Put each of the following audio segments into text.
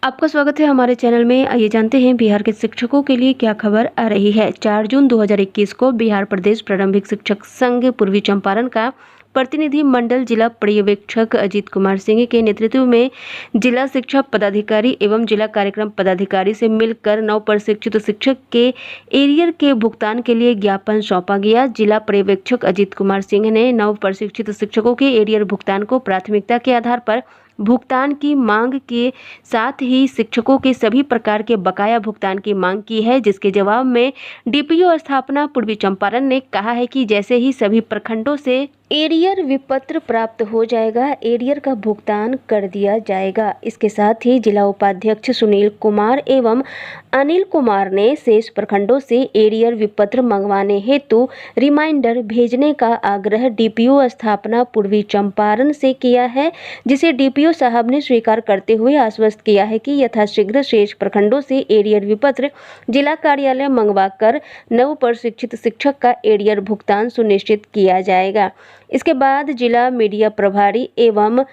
आपका स्वागत है हमारे चैनल में। आइए जानते हैं बिहार के शिक्षकों के लिए क्या खबर आ रही है। 4 जून 2021 को बिहार प्रदेश प्रारंभिक शिक्षक संघ पूर्वी चंपारण का प्रतिनिधि मंडल जिला पर्यवेक्षक अजीत कुमार सिंह के नेतृत्व में जिला शिक्षा पदाधिकारी एवं जिला कार्यक्रम पदाधिकारी से मिलकर नव प्रशिक्षित शिक्षक के एरियर के भुगतान के लिए ज्ञापन सौंपा गया। जिला पर्यवेक्षक अजीत कुमार सिंह ने नव प्रशिक्षित शिक्षकों के एरियर भुगतान को प्राथमिकता के आधार पर भुगतान की मांग के साथ ही शिक्षकों के सभी प्रकार के बकाया भुगतान की मांग की है, जिसके जवाब में डीपीओ स्थापना पूर्वी चंपारण ने कहा है कि जैसे ही सभी प्रखंडों से एरियर विपत्र प्राप्त हो जाएगा, एरियर का भुगतान कर दिया जाएगा। इसके साथ ही जिला उपाध्यक्ष सुनील कुमार एवं अनिल कुमार ने शेष प्रखंडों से एरियर विपत्र मंगवाने हेतु रिमाइंडर भेजने का आग्रह डीपीओ स्थापना पूर्वी चंपारण से किया है, जिसे डीपीओ साहब ने स्वीकार करते हुए आश्वस्त किया है कि यथाशीघ्र शेष प्रखंडों से एरियर विपत्र जिला कार्यालय मंगवाकर नव प्रशिक्षित शिक्षक का एरियर भुगतान सुनिश्चित किया जाएगा। इसके बाद जिला मीडिया प्रभारी एवं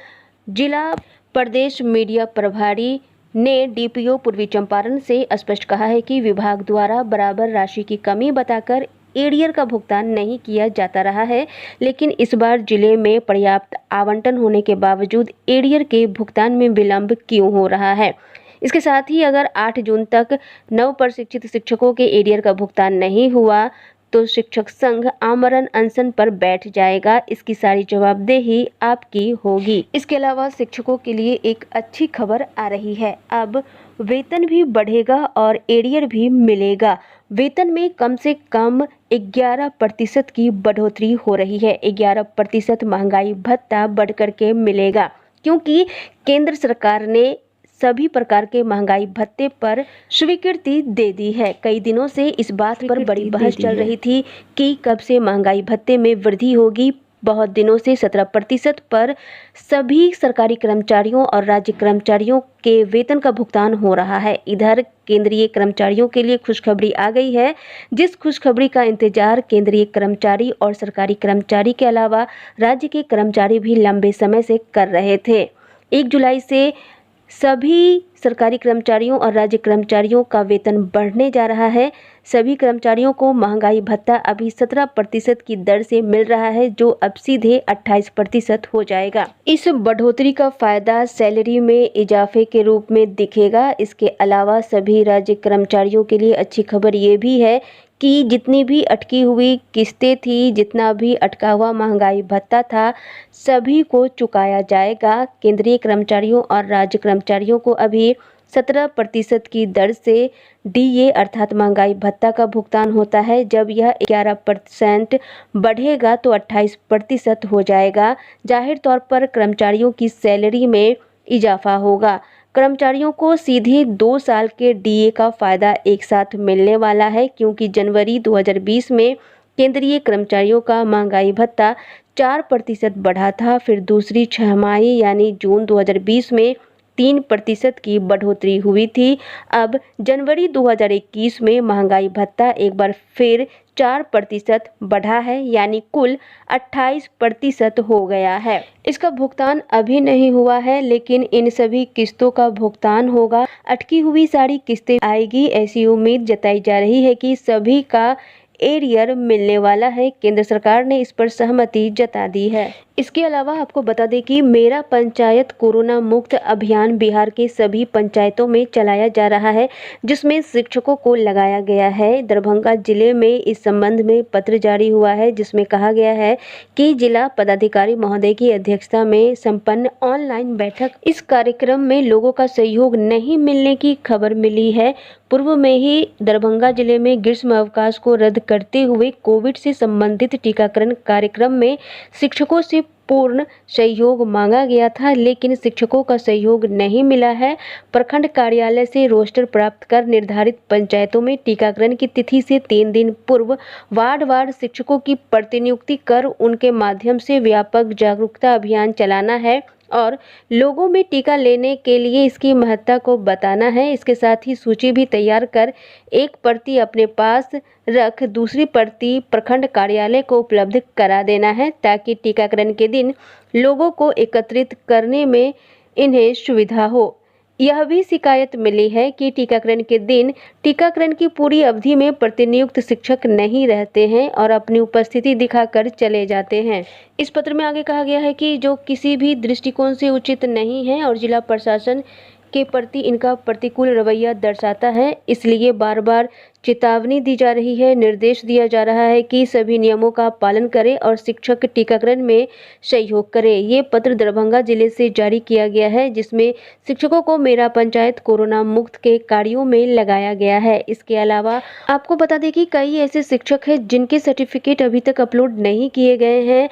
जिला प्रदेश मीडिया प्रभारी ने डीपीओ पूर्वी चंपारण से स्पष्ट कहा है कि विभाग द्वारा बराबर राशि की कमी बताकर एरियर का भुगतान नहीं किया जाता रहा है, लेकिन इस बार जिले में पर्याप्त आवंटन होने के बावजूद एरियर के भुगतान में विलंब क्यों हो रहा है। इसके साथ ही अगर 8 जून तक नव प्रशिक्षित शिक्षकों के एरियर का भुगतान नहीं हुआ तो शिक्षक संघ आमरण अनशन पर बैठ जाएगा। इसकी सारी जवाबदेही आपकी होगी। इसके अलावा शिक्षकों के लिए एक अच्छी खबर आ रही है। अब वेतन भी बढ़ेगा और एरियर भी मिलेगा। वेतन में कम से कम 11% की बढ़ोतरी हो रही है। 11% महंगाई भत्ता बढ़कर के मिलेगा, क्योंकि केंद्र सरकार ने सभी प्रकार के महंगाई भत्ते पर स्वीकृति दे दी है। कई दिनों से इस बात पर बड़ी बहस चल रही थी कि कब से महंगाई भत्ते में वृद्धि होगी। बहुत दिनों से 17% पर सभी सरकारी कर्मचारियों और राज्य कर्मचारियों के वेतन का भुगतान हो रहा है। इधर केंद्रीय कर्मचारियों के लिए खुशखबरी आ गई है, जिस खुशखबरी का इंतजार केंद्रीय कर्मचारी और सरकारी कर्मचारी के अलावा राज्य के कर्मचारी भी लंबे समय से कर रहे थे। 1 जुलाई से सभी सरकारी कर्मचारियों और राज्य कर्मचारियों का वेतन बढ़ने जा रहा है। सभी कर्मचारियों को महंगाई भत्ता अभी 17% की दर से मिल रहा है, जो अब सीधे 28% हो जाएगा। इस बढ़ोतरी का फायदा सैलरी में इजाफे के रूप में दिखेगा। इसके अलावा सभी राज्य कर्मचारियों के लिए अच्छी खबर ये भी है कि जितनी भी अटकी हुई किस्तें थी, जितना भी अटका हुआ महंगाई भत्ता था, सभी को चुकाया जाएगा। केंद्रीय कर्मचारियों और राज्य कर्मचारियों को अभी 17% की दर से डीए अर्थात महंगाई भत्ता का भुगतान होता है। जब यह 11% बढ़ेगा तो 28% हो जाएगा। जाहिर तौर पर कर्मचारियों की सैलरी में इजाफा होगा। कर्मचारियों को सीधे 2 साल के डीए का फायदा एक साथ मिलने वाला है, क्योंकि जनवरी 2020 में केंद्रीय कर्मचारियों का महंगाई भत्ता 4% बढ़ा था। फिर दूसरी छमाही यानी जून 2020 में 3% की बढ़ोतरी हुई थी। अब जनवरी 2021 में महंगाई भत्ता एक बार फिर 4% बढ़ा है, यानी कुल 28% हो गया है। इसका भुगतान अभी नहीं हुआ है, लेकिन इन सभी किस्तों का भुगतान होगा। अटकी हुई सारी किस्तें आएगी, ऐसी उम्मीद जताई जा रही है कि सभी का एरियर मिलने वाला है। केंद्र सरकार ने इस पर सहमति जता दी है। इसके अलावा आपको बता दें कि मेरा पंचायत कोरोना मुक्त अभियान बिहार के सभी पंचायतों में चलाया जा रहा है, जिसमें शिक्षकों को लगाया गया है। दरभंगा जिले में इस संबंध में पत्र जारी हुआ है, जिसमें कहा गया है कि जिला पदाधिकारी महोदय की अध्यक्षता में संपन्न ऑनलाइन बैठक। इस कार्यक्रम में लोगों का सहयोग नहीं मिलने की खबर मिली है। पूर्व में ही दरभंगा जिले में ग्रीष्म अवकाश को रद्द करते हुए कोविड से संबंधित टीकाकरण कार्यक्रम में शिक्षकों से पूर्ण सहयोग मांगा गया था, लेकिन शिक्षकों का सहयोग नहीं मिला है। प्रखंड कार्यालय से रोस्टर प्राप्त कर निर्धारित पंचायतों में टीकाकरण की तिथि से 3 दिन पूर्व वार्ड शिक्षकों की प्रतिनियुक्ति कर उनके माध्यम से व्यापक जागरूकता अभियान चलाना है और लोगों में टीका लेने के लिए इसकी महत्ता को बताना है। इसके साथ ही सूची भी तैयार कर एक प्रति अपने पास रख दूसरी प्रति प्रखंड कार्यालय को उपलब्ध करा देना है, ताकि टीकाकरण के दिन लोगों को एकत्रित करने में इन्हें सुविधा हो। यह भी शिकायत मिली है कि टीकाकरण के दिन टीकाकरण की पूरी अवधि में प्रतिनियुक्त शिक्षक नहीं रहते हैं और अपनी उपस्थिति दिखाकर चले जाते हैं। इस पत्र में आगे कहा गया है कि जो किसी भी दृष्टिकोण से उचित नहीं है और जिला प्रशासन के प्रति इनका प्रतिकूल रवैया दर्शाता है, इसलिए बार बार चेतावनी दी जा रही है, निर्देश दिया जा रहा है कि सभी नियमों का पालन करें और शिक्षक टीकाकरण में सहयोग करें। ये पत्र दरभंगा जिले से जारी किया गया है, जिसमें शिक्षकों को मेरा पंचायत कोरोना मुक्त के कार्यों में लगाया गया है। इसके अलावा आपको बता दें कि कई ऐसे शिक्षक हैं जिनके सर्टिफिकेट अभी तक अपलोड नहीं किए गए हैं।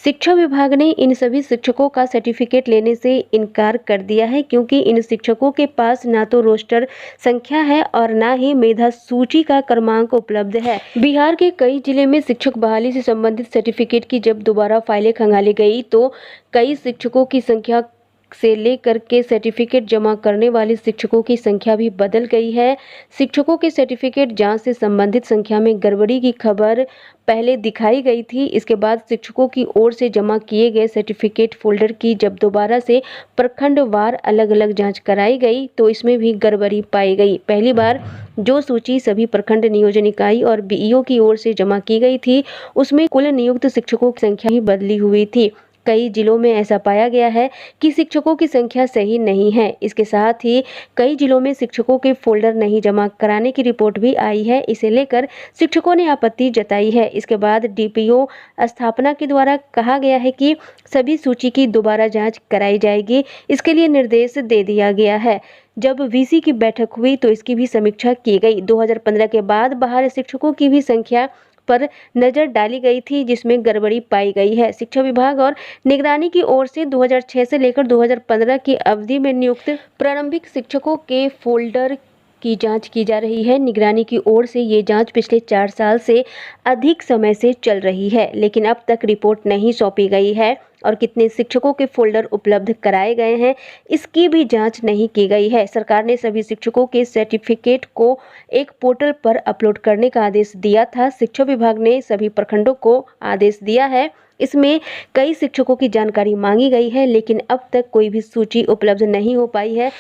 शिक्षा विभाग ने इन सभी शिक्षकों का सर्टिफिकेट लेने से इनकार कर दिया है, क्योंकि इन शिक्षकों के पास ना तो रोस्टर संख्या है और ना ही मेधा सूची का क्रमांक उपलब्ध है। बिहार के कई जिले में शिक्षक बहाली से संबंधित सर्टिफिकेट की जब दोबारा फाइलें खंगाली गई तो कई शिक्षकों की संख्या से लेकर के सर्टिफिकेट जमा करने वाले शिक्षकों की संख्या भी बदल गई है। शिक्षकों के सर्टिफिकेट जांच से संबंधित संख्या में गड़बड़ी की खबर पहले दिखाई गई थी। इसके बाद शिक्षकों की ओर से जमा किए गए सर्टिफिकेट फोल्डर की जब दोबारा से प्रखंडवार अलग अलग जांच कराई गई तो इसमें भी गड़बड़ी पाई गई। पहली बार जो सूची सभी प्रखंड नियोजन इकाई और बीईओ की ओर से जमा की गई थी, उसमें कुल नियुक्त शिक्षकों की संख्या ही बदली हुई थी। कई जिलों में ऐसा पाया गया है कि शिक्षकों की संख्या सही नहीं है। इसके साथ ही कई जिलों में शिक्षकों के फोल्डर नहीं जमा कराने की रिपोर्ट भी आई है। इसे लेकर शिक्षकों ने आपत्ति जताई है। इसके बाद डीपीओ स्थापना के द्वारा कहा गया है कि सभी सूची की दोबारा जांच कराई जाएगी। इसके लिए निर्देश दे दिया गया है। जब वीसी की बैठक हुई तो इसकी भी समीक्षा की गई। 2015 के बाद बाहर शिक्षकों की भी संख्या पर नजर डाली गई थी, जिसमें गड़बड़ी पाई गई है। शिक्षा विभाग और निगरानी की ओर से 2006 से लेकर 2015 की अवधि में नियुक्त प्रारंभिक शिक्षकों के फोल्डर की जांच की जा रही है। निगरानी की ओर से ये जांच पिछले 4 साल से अधिक समय से चल रही है, लेकिन अब तक रिपोर्ट नहीं सौंपी गई है और कितने शिक्षकों के फोल्डर उपलब्ध कराए गए हैं, इसकी भी जांच नहीं की गई है। सरकार ने सभी शिक्षकों के सर्टिफिकेट को एक पोर्टल पर अपलोड करने का आदेश दिया था। शिक्षा विभाग ने सभी प्रखंडों को आदेश दिया है। इसमें कई शिक्षकों की जानकारी मांगी गई है, लेकिन अब तक कोई भी सूची उपलब्ध नहीं हो पाई है।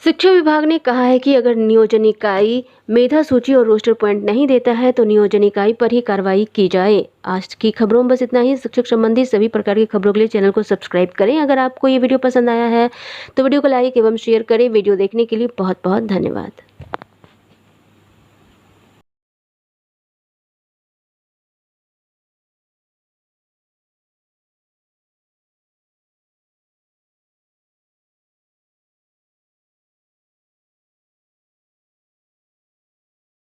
शिक्षा विभाग ने कहा है कि अगर नियोजन इकाई मेधा सूची और रोस्टर पॉइंट नहीं देता है तो नियोजन इकाई पर ही कार्रवाई की जाए। आज की खबरों में बस इतना ही। शिक्षक संबंधी सभी प्रकार की खबरों के लिए चैनल को सब्सक्राइब करें। अगर आपको ये वीडियो पसंद आया है तो वीडियो को लाइक एवं शेयर करें। वीडियो देखने के लिए बहुत बहुत धन्यवाद।